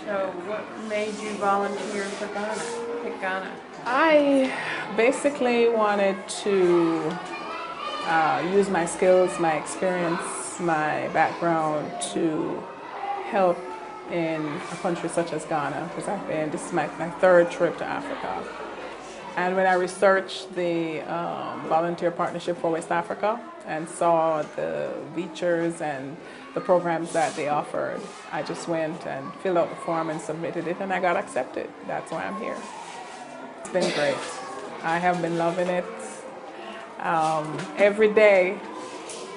So what made you volunteer for Ghana? Pick Ghana. I basically wanted to use my skills, my experience, my background to help in a country such as Ghana, because this is my third trip to Africa. And when I researched the Volunteer Partnership for West Africa and saw the features and the programs that they offered, I just went and filled out the form and submitted it, and I got accepted. That's why I'm here. It's been great. I have been loving it. Every day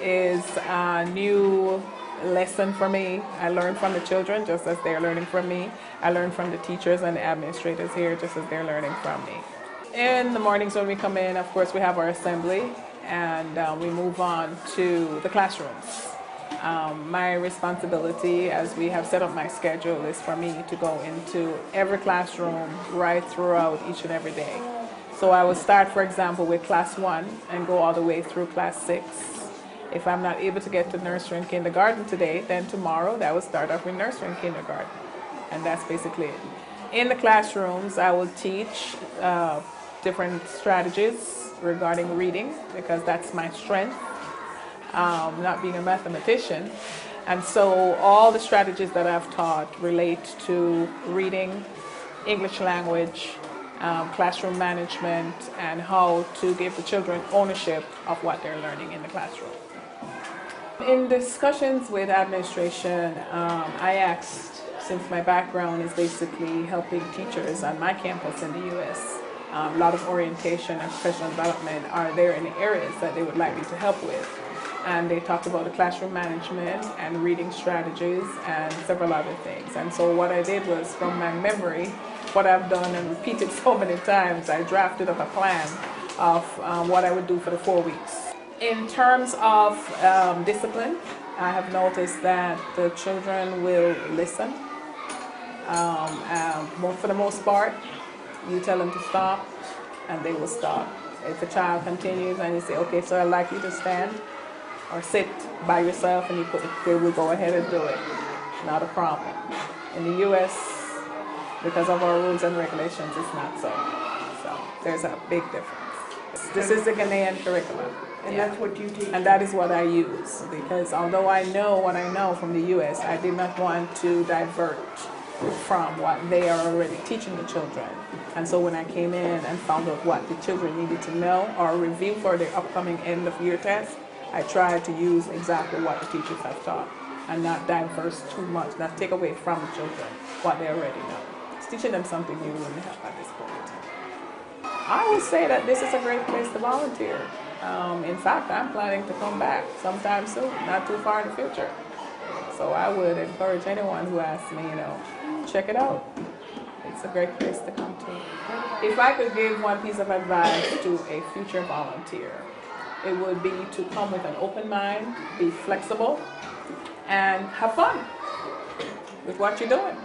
is a new lesson for me. I learn from the children just as they're learning from me. I learn from the teachers and the administrators here just as they're learning from me. In the mornings when we come in, of course, we have our assembly, and we move on to the classrooms. My responsibility, as we have set up my schedule, is for me to go into every classroom right throughout each and every day. So I will start, for example, with class 1 and go all the way through class 6. If I'm not able to get to nursery and kindergarten today, then tomorrow that will start off with nursery and kindergarten. And that's basically it. In the classrooms, I will teach different strategies regarding reading, because that's my strength, not being a mathematician. And so all the strategies that I've taught relate to reading, English language, classroom management, and how to give the children ownership of what they're learning in the classroom. In discussions with administration, I asked, since my background is basically helping teachers on my campus in the US, a lot of orientation and professional development, are there any areas that they would like me to help with? And they talked about the classroom management and reading strategies and several other things. And so what I did was, from my memory, what I've done and repeated so many times, I drafted up a plan of what I would do for the 4 weeks. In terms of discipline, I have noticed that the children will listen. For the most part, you tell them to stop and they will stop. If a child continues and you say, okay, so I'd like you to stand or sit by yourself, and they will go ahead and do it. Not a problem. In the US, because of our rules and regulations, it's not so. So there's a big difference. This is the Ghanaian curriculum. And that's what you teach? And that is what I use, because although I know what I know from the US, I did not want to divert from what they are already teaching the children. And so when I came in and found out what the children needed to know or review for their upcoming end of year test, I tried to use exactly what the teachers have taught and not diverse too much, not take away from the children what they already know. It's teaching them something new wouldn't help at this point. I would say that this is a great place to volunteer. In fact, I'm planning to come back sometime soon, not too far in the future. So I would encourage anyone who asks me, check it out. It's a great place to come to. If I could give one piece of advice to a future volunteer, it would be to come with an open mind, be flexible, and have fun with what you're doing.